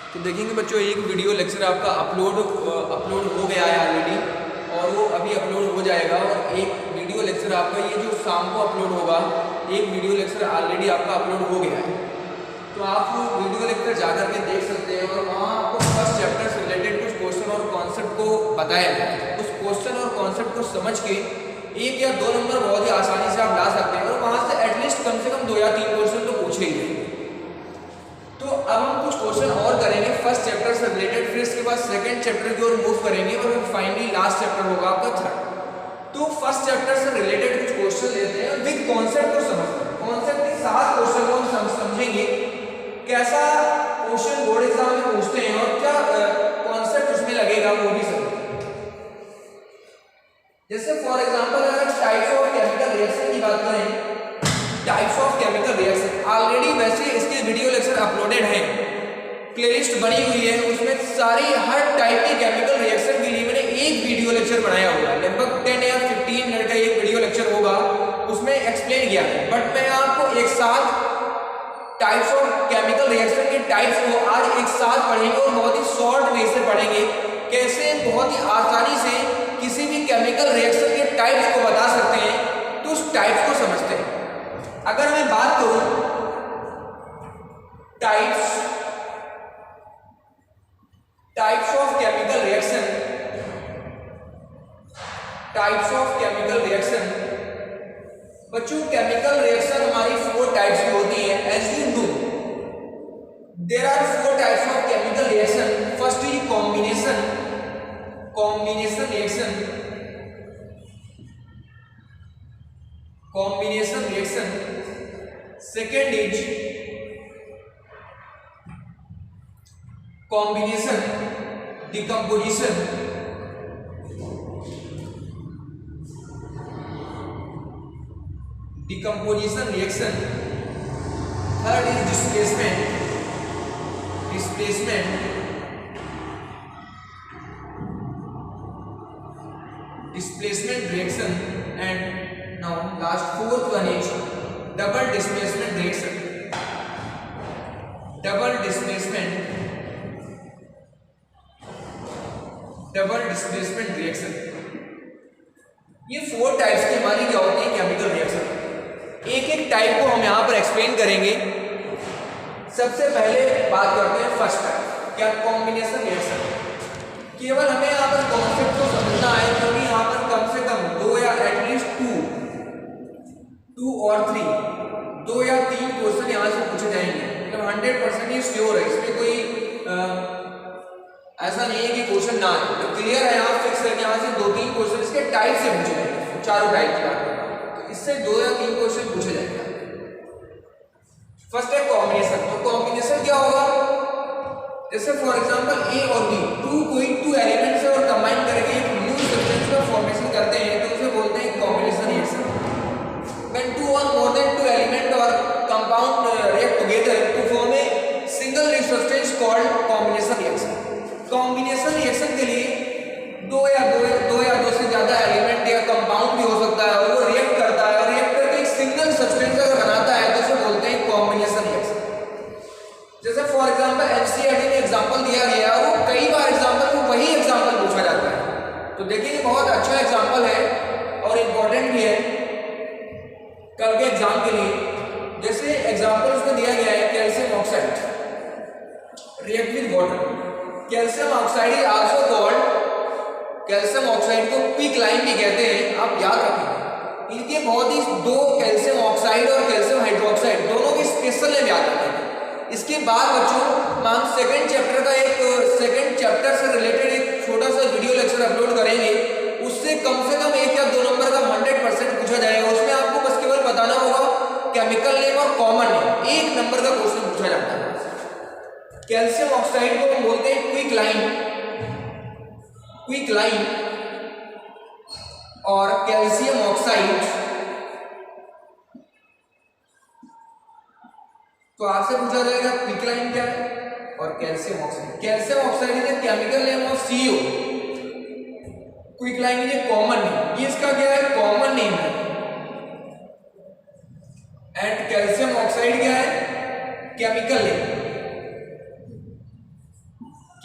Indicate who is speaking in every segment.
Speaker 1: तो देखेंगे बच्चों एक वीडियो लेक्चर आपका अपलोड हो गया है ऑलरेडी, और वो अभी अपलोड हो जाएगा। और एक वीडियो लेक्चर आपका ये जो शाम को अपलोड होगा, एक वीडियो लेक्चर ऑलरेडी आपका अपलोड हो गया है। तो आप वो वीडियो लेक्चर जा करके देख सकते हैं, और वहाँ आपको फर्स्ट चैप्टर से रिलेटेड कुछ क्वेश्चन और कॉन्सेप्ट को बताया गया है। उस क्वेश्चन और कॉन्सेप्ट को समझ के 1 या 2 नंबर बहुत ही आसानी से आप ला सकते हैं, और वहाँ से एटलीस्ट कम से कम 2 या 3 क्वेश्चन तो पूछे ही जाएंगे। तो अब हम कुछ क्वेश्चन और करेंगे फर्स्ट चैप्टर से रिलेटेड, फिर इसके बाद सेकंड चैप्टर की ओर मूव करेंगे, और फिर फाइनली लास्ट चैप्टर होगा आपका थर्ड। तो फर्स्ट चैप्टर से रिलेटेड कुछ क्वेश्चन लेते हैं विद कॉन्सेप्ट को समझते हैं। कॉन्सेप्ट के साथ क्वेश्चन को हम समझेंगे, कैसा क्वेश्चन बोर्ड एग्जाम में पूछते हैं और क्या कॉन्सेप्ट उसमें लगेगा वो भी समझेंगे। जैसे फॉर एग्जांपल अगर टाइप्स ऑफ केमिकल रिएक्शन की बात करें, types of chemical reaction already वैसे इसके वीडियो लेक्चर अपलोडेड हैं, प्लेलिस्ट बनी हुई है, उसमें सारी हर टाइप की केमिकल रिएक्शन के लिए मैंने एक वीडियो लेक्चर बनाया हुआ है। लगभग 10 या 15 मिनट का एक वीडियो लेक्चर होगा, उसमें एक्सप्लेन किया है। बट मैं आपको एक साथ टाइप्स ऑफ केमिकल रिएक्शन के टाइप्स को आज एक साथ पढ़ेंगे, और बहुत ही शॉर्ट वे से पढ़ेंगे, कैसे बहुत ही आसानी से किसी भी केमिकल रिएक्शन के टाइप्स को बता सकते हैं। तो उस टाइप्स को समझते हैं। अगर मैं बात करूं types of chemical reaction, types of chemical reaction बच्चों, केमिकल रिएक्शन हमारी 4 टाइप्स की होती है। As you know there are 4 types of chemical reaction. First is combination reaction. Second is combination decomposition. Reaction. Third is displacement reaction. And now last fourth one is double displacement reaction. ये 4 types की हमारी क्या होती है chemical reaction. एक एक type को हम यहाँ पर एक्सप्लेन करेंगे। सबसे पहले बात करते हैं फर्स्ट टाइप, क्या कॉम्बिनेशन रिएक्शन। केवल हमें यहाँ पर कॉन्सेप्ट को समझना है, क्योंकि यहाँ पर कम से कम 2 या एटलीस्ट 2 और 3 2 या 3 क्वेश्चन यहाँ से पूछे जाएंगे। मतलब 100% ये श्योर है, इसमें कोई ऐसा नहीं है कि क्वेश्चन ना आए। तो क्लियर है, यहाँ फिक्स है कि यहाँ से 2-3 क्वेश्चन इसके टाइप से पूछे जाएंगे। चारों टाइप की बात करें तो इससे 2 या 3 क्वेश्चन पूछे जाएंगे। फर्स्ट है कॉम्बिनेशन। तो कॉम्बिनेशन क्या होगा, जैसे फॉर एग्जांपल ए और बी, कोई 2 एलिमेंट्स है और कंबाइन करके एक न्यू सब्सटेंस का फॉर्मेशन करते हैं, तो उसे बोलते हैं combination reaction. When 2 or more than 2 element और compound react together to form a single new substance called combination reaction. Combination reaction के लिए 2 या 2 से ज्यादा एलिमेंट या कंपाउंड भी हो सकता है, और वो रिएक्ट करता है, और रिएक्ट करके एक सिंगल सब्सटेंस अगर बनाता है तो उसे बोलते हैं कॉम्बिनेशन रिएक्शन। जैसे फॉर एग्जांपल एनसीईआरटी में एग्जांपल दिया गया, वो कई बार एग्जांपल में वही एग्जांपल पूछा जाता है। तो देखिए बहुत अच्छा एग्जांपल है और इम्पोर्टेंट भी है कल के एग्जाम के लिए। जैसे एग्जांपल उसमें दिया गया है calcium oxide react with water. Calcium oxide is also called, calcium oxide को क्विकलाइन भी कहते हैं, आप याद रखेंगे। इनके बहुत ही 2 कैल्शियम ऑक्साइड और कैल्शियम हाइड्रोक्साइड दोनों के स्पेशल नेम याद रखेंगे। इसके बाद बच्चों हम सेकंड चैप्टर से रिलेटेड एक छोटा सा वीडियो लेक्चर अपलोड करेंगे। उससे कम से कम 1 या 2 नंबर का 100% पूछा जाएगा। उसमें आपको बस केवल बताना होगा केमिकल नेम और कॉमन नेम, 1 नंबर का क्वेश्चन पूछा जाता है। कैल्शियम ऑक्साइड को हम बोलते हैं क्विकलाइन, और कैल्शियम ऑक्साइड तो आपसे पूछा जाएगा क्विकलाइन क्या है और calcium oxide. Calcium oxide is chemical name of CO, quicklime is common name. ये इसका क्या है, कॉमन नेम है। एंड कैल्शियम ऑक्साइड क्या है, chemical name.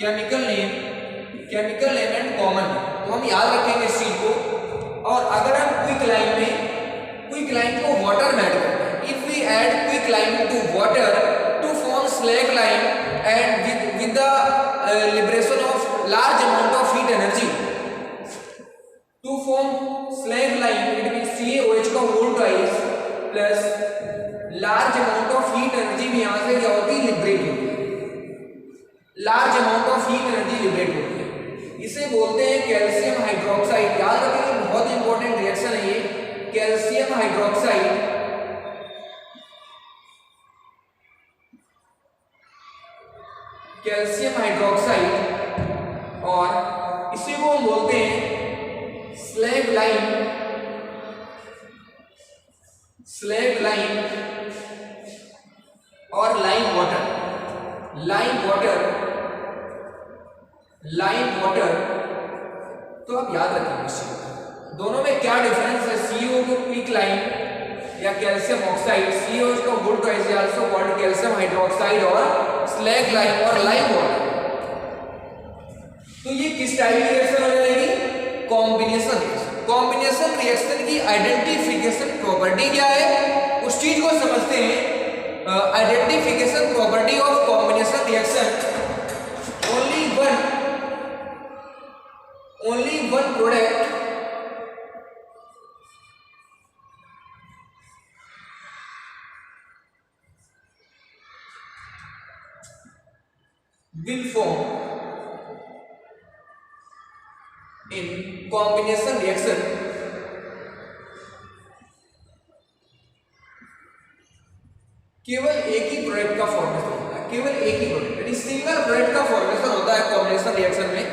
Speaker 1: Chemical name and common, तो हम याद रखेंगे इस चीज को। और अगर हम क्विक लाइम को वाटर में ऐड करते हैं, if we add quick lime to water to form slaked lime and with the liberation of large amount of heat energy, to form slaked lime it means CaOH का whole twice plus large amount of heat energy भी यहां से क्या होती है, liberate होती है, large amount of heat energy liberate होती है। इसे बोलते हैं कैल्शियम हाइड्रोक्साइड। याद रखिए बहुत इंपॉर्टेंट रिएक्शन है ये, कैल्शियम हाइड्रोक्साइड और इसी को हम बोलते हैं स्लैग लाइम और लाइम वाटर। तो आप याद रखेंगे इस चीज, दोनों में क्या डिफरेंस है। CO को क्विक लाइम या कैल्शियम ऑक्साइड, CO का whole twice is also called calcium hydroxide, और स्लैग लाइम और लाइम वाटर। तो ये किस टाइप की रिएक्शन हो जाएगी, कॉम्बिनेशन रिएक्शन। कॉम्बिनेशन रिएक्शन की आइडेंटिफिकेशन प्रॉपर्टी क्या है, उस चीज को समझते हैं। Identification property of combination reaction, only one product will form in combination reaction केवल एक ही प्रोडक्ट का फॉर्मेशन होता है, केवल एक ही प्रोडक्ट यानी सिंगल प्रोडक्ट का फॉर्मेशन होता है कॉम्बिनेशन रिएक्शन में।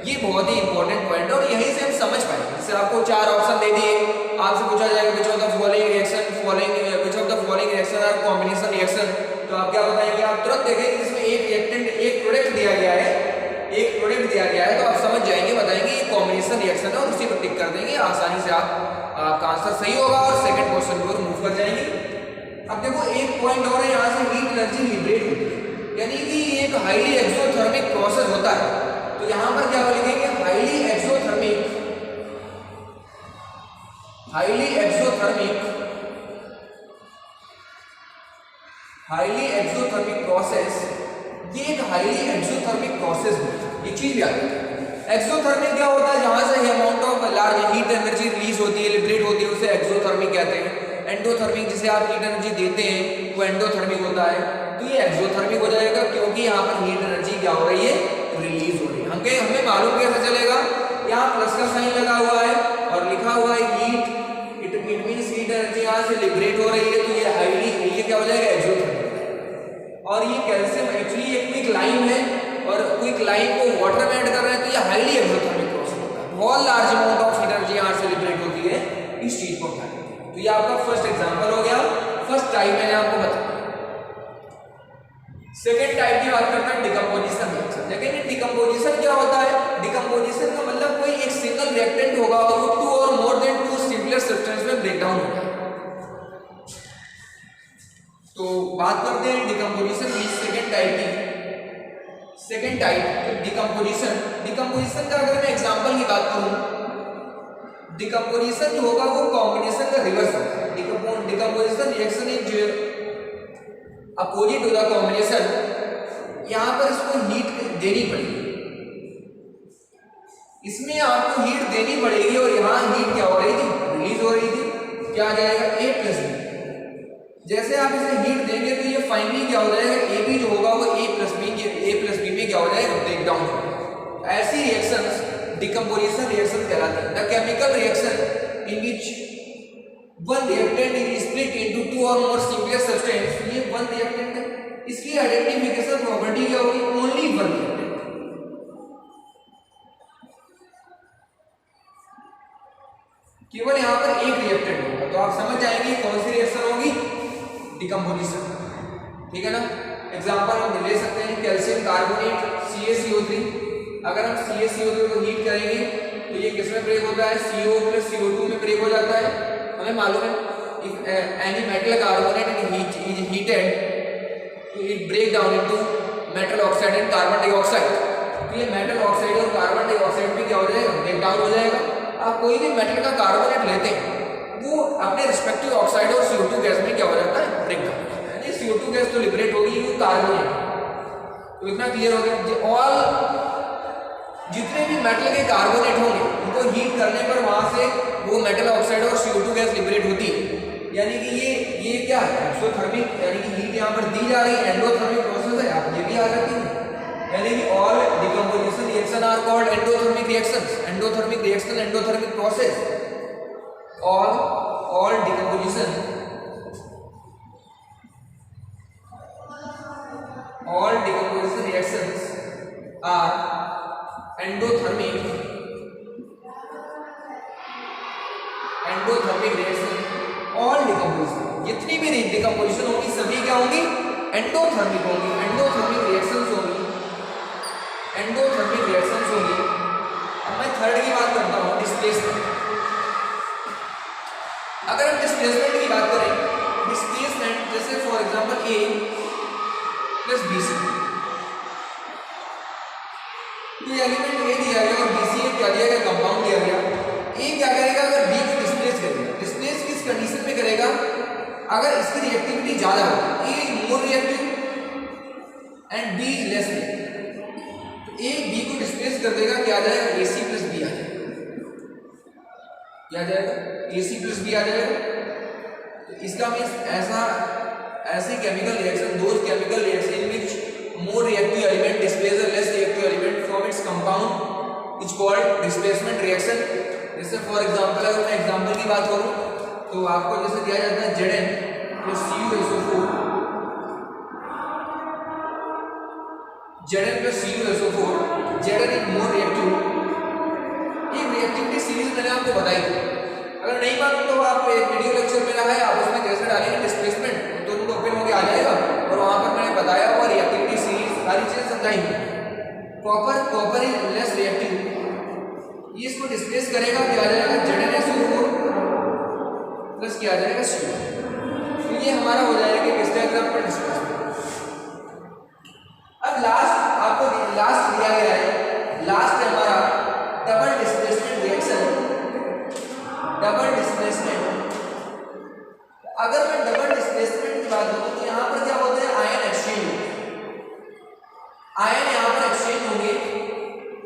Speaker 1: ये बहुत ही इंपॉर्टेंट पॉइंट है और यहीं से हम समझ पाएंगे। जैसे आपको 4 ऑप्शन दे दिए, आपसे पूछा जाएगा which of the following reaction are combination reaction, तो आप क्या बताएंगे, आप तुरंत देखेंगे जिसमें एक रिएक्टेंट एक प्रोडक्ट दिया गया है, तो आप समझ जाएंगे, बताएंगे ये कॉम्बिनेशन रिएक्शन है और उसी पर टिक कर देंगे, आसानी से आपका आंसर सही होगा और सेकंड क्वेश्चन की ओर मूव कर जाएंगे। अब देखो एक पॉइंट और है, यहाँ से हीट एनर्जी लिबरेट होती है, यानी कि एक हाईली एक्सोथर्मिक प्रोसेस होता है। तो यहाँ पर क्या लिखेंगे, हाईली एक्सोथर्मिक प्रोसेस, ये एक हाईली एक्सोथर्मिक प्रोसेस है, ये चीज याद रखिए। एक्सोथर्मिक क्या होता है, जहां से amount of large heat energy release होती है, लिबरेट होती है, उसे एक्सोथर्मिक कहते हैं। एंडोथर्मिक जिसे आप हीट एनर्जी देते हैं वो एंडोथर्मिक होता है, तो ये एक्सोथर्मिक हो जाएगा क्योंकि यहाँ पर हीट एनर्जी क्या हो रही है, रिलीज हो रही है। हमें मालूम कैसे चलेगा, यहाँ प्लस का साइन लगा हुआ है और लिखा हुआ है heat, it means heat energy यहाँ से लिबरेट हो रही है, तो ये हाईली, ये क्या हो जाएगा, एक्सोथर्मिक। और ये कैल्शियम एक्चुअली एक क्विक लाइम है और क्विक लाइम को वाटर में ऐड कर रहे हैं, तो ये हाईली एक्सोथर्मिक प्रोसेस होता है, बहुत large amount of heat energy यहाँ से लिबरेट होती है, इस चीज को ध्यान रखिए। तो ये आपका फर्स्ट एग्जांपल हो गया, फर्स्ट टाइप मैंने आपको बताया। सेकेंड टाइप की बात करते हैं डिकम्पोजिशन रिएक्शन। देखेंगे डिकम्पोजिशन क्या होता है, डिकम्पोजिशन का मतलब कोई एक सिंगल रिएक्टेंट होगा और वो 2 और मोर देन 2 सिंपलर सब्सटेंस में ब्रेक डाउन होगा। तो बात करते हैं डिकम्पोजिशन की सेकेंड टाइप की। सेकेंड टाइप डिकम्पोजिशन का अगर मैं एग्जांपल की बात करूं, डिकम्पोजिशन जो होगा वो कॉम्बिनेशन का रिवर्स होगा। Decomposition reaction is opposite to the combination. यहां पर इसको हीट देनी पड़ेगी, इसमें आपको हीट देनी पड़ेगी और यहाँ हीट क्या हो रही थी, रिलीज हो रही थी। क्या आ जाएगा, A+B। जैसे आप इसे हीट देंगे तो ये फाइनली क्या हो जाएगा, AB जो होगा वो A+B में क्या हो जाएगा, ब्रेक डाउन हो जाएगा। ऐसी रिएक्शंस डिकम्पोजिशन रिएक्शन कहलाती है। The chemical reaction in which one reactant is split into 2 और मोर सिंपलर सब्सटेंस, ये वन रिएक्टेंट है, इसकी आइडेंटिफिकेशन प्रॉपर्टी क्या होगी, ओनली वन रिएक्टेंट। केवल यहां पर एक रिएक्टेंट होगा, तो आप समझ जाएंगे कौन सी रिएक्शन होगी, डिकम्पोजिशन। ठीक है ना। एग्जांपल हम ले सकते हैं कैल्शियम कार्बोनेट CaCO3। अगर हम CaCO3 को हीट करेंगे तो ये किसमें ब्रेक होता है, CO + CO2 में ब्रेक हो जाता है। हमें मालूम है if any metal carbonate is heated तो it break down into metal oxide and carbon dioxide. तो ये मेटल ऑक्साइड और कार्बन डाइऑक्साइड भी क्या हो जाएगा, ब्रेक डाउन हो जाएगा। आप कोई भी मेटल का कार्बोनेट लेते हैं वो अपने रिस्पेक्टिव ऑक्साइड और CO2 गैस में क्या हो जाता है, ब्रेक डाउन हो जाता है, यानी CO2 गैस तो लिबरेट होगी, वो कार्बोनेट। तो इतना क्लियर हो गया। ऑल जितने भी मेटल के कार्बोनेट होंगे उनको हीट करने पर वहां से वो मेटल ऑक्साइड और CO2 गैस लिबरेट होती है, यानी कि ये क्या है, एक्सोथर्मिक, यानी कि हीट यहाँ पर दी जा रही है। एंडोथर्मिक प्रोसेस है, आप ये भी याद रखेंगे, यानी कि all decomposition reaction are called endothermic reactions. Endothermic reaction, endothermic process, all decomposition reactions are endothermic reaction। all decomposition, जितनी भी डिकम्पोजिशन होगी सभी क्या होंगी, एंडोथर्मिक होंगी, एंडोथर्मिक रिएक्शंस होंगी। अब मैं थर्ड की बात करता हूँ, डिस्प्लेसमेंट। अगर हम डिस्प्लेसमेंट की बात करें, डिस्प्लेसमेंट जैसे for example A plus BC, तो एलिमेंट A दिया गया और BC एक क्या दिया गया, कंपाउंड दिया गया। A क्या करेगा, अगर B को डिस्प्लेस करेगा। डिस्प्लेस किस कंडीशन में करेगा, अगर इसकी रिएक्टिविटी ज्यादा हो, A is more reactive and B is less reactive, तो A B को डिस्प्लेस कर देगा, क्या आ जाएगा, AC प्लस B आ जाएगा। क्या आ जाएगा, AC प्लस B आ जाएगा। तो इसका मीन्स ऐसे chemical reaction, those chemical reaction in which more reactive element displace a less reactive element from its compound is called displacement reaction. जैसे फॉर एग्जांपल अगर मैं एग्जांपल की बात करूं तो आपको जैसे दिया जाता है Zn plus CuSO4, Zn plus CuSO4, Zn is more reactive. ये रिएक्टिविटी सीरीज मैंने आपको बताई थी, अगर नहीं मालूम तो आप एक वीडियो लेक्चर मेरा है, आप उसमें कैसे डालेंगे डिस्प्लेसमेंट, तो उनको ओपन होकर आ जाएगा और वहां पर मैंने बताया हुआ रिएक्टिविटी सीरीज सारी चीजें समझाई। कॉपर इज लेस रिएक्टिव, ये इसको डिस्प्लेस करेगा, क्या आ जाएगा, ZnSO4 प्लस क्या आ जाएगा, CO। तो ये हमारा हो जाएगा कि किस डायग्राम पर डिस्प्लेसमेंट। अब आपको लास्ट दिया गया है, लास्ट है हमारा double displacement reaction. Double displacement, अगर मैं डबल डिस्प्लेसमेंट की बात करूं तो यहां पर क्या होता है, आयन एक्सचेंज, आयन यहां पर एक्सचेंज होंगे।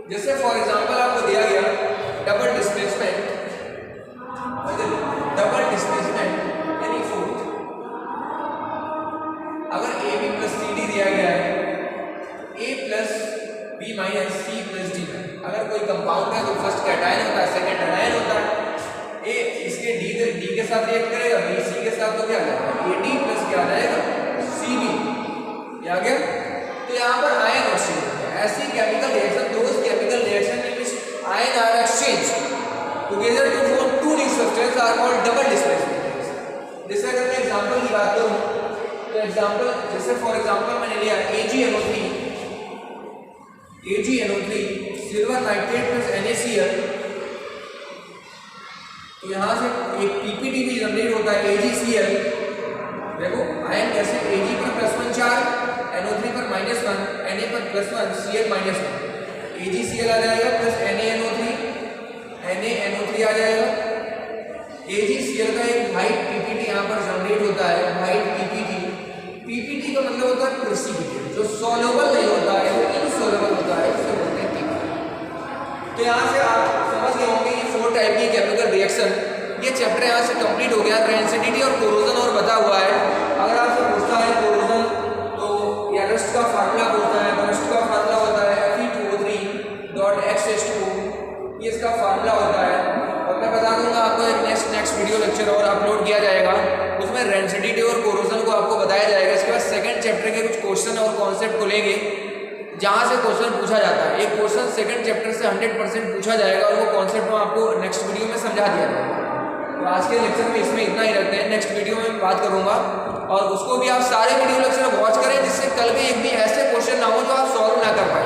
Speaker 1: जैसे फॉर एग्जांपल आपको दिया गया डबल डिस्प्लेसमेंट यानी फोर्थ, अगर AB प्लस CD दिया गया है, A plus B minus C plus D, अगर कोई कंपाउंड है तो फर्स्ट कैटायन होता है, सेकंड एनायन होता है। A इसके D के साथ रिएक्ट करेगा, B C के साथ, तो क्या जाएगा, AD प्लस क्या आ जाएगा, CB, क्या आ गया। तो यहाँ पर आयन एक्सचेंज होता है। ऐसी chemical reaction, those chemical reaction in which ion are exchange together to form two new substance are called double displacement. जैसे अगर मैं एग्जांपल की बात करूं तो एग्जांपल जैसे फॉर एग्जांपल मैंने लिया AgNO3 silver nitrate plus NaCl, तो यहाँ से एक PPT भी जनरेट होता है, AgCl। देखो आयन कैसे, Ag पर +1 4, NO3 पर -1, Na पर +1, Cl -1, AgCl आ जाएगा प्लस NaNO3 आ जाएगा। AgCl का एक वाइट PPT यहाँ पर जनरेट होता है, वाइट PPT का मतलब होता है प्रेसिपिटेट, जो सॉल्युबल नहीं होता है, वो इनसॉल्युबल होता है, उसे बोलते हैं PPT। तो यहाँ से आप समझ गए होंगे ये 4 टाइप की केमिकल रिएक्शन। ये चैप्टर यहाँ से कंप्लीट हो गया। रेंसिडिटी और कोरोजन और बता हुआ है। अगर आपसे पूछता है कोरोजन तो या रस्ट का फार्मूला पूछता है, तो रस्ट का फार्मूला होता है Fe2O3.X2, ये इसका फार्मूला होता है। और मैं बता दूंगा आपको एक नेक्स्ट वीडियो लेक्चर और अपलोड किया जाएगा, उसमें रेंसिडिटी और कोरोजन को आपको बताया जाएगा। इसके बाद सेकंड चैप्टर के कुछ क्वेश्चन और कॉन्सेप्ट को लेंगे जहाँ से क्वेश्चन पूछा जाता है। एक क्वेश्चन सेकंड चैप्टर से 100% पूछा जाएगा और वो कॉन्सेप्ट में आपको नेक्स्ट वीडियो में समझा दिया जाएगा। तो आज के लेक्चर में इसमें इतना ही रखते हैं, नेक्स्ट वीडियो में बात करूंगा। और उसको भी आप सारे वीडियो लेक्चर वॉच करें, जिससे कल के एक भी ऐसे क्वेश्चन ना हो जो आप सॉल्व ना कर पाए।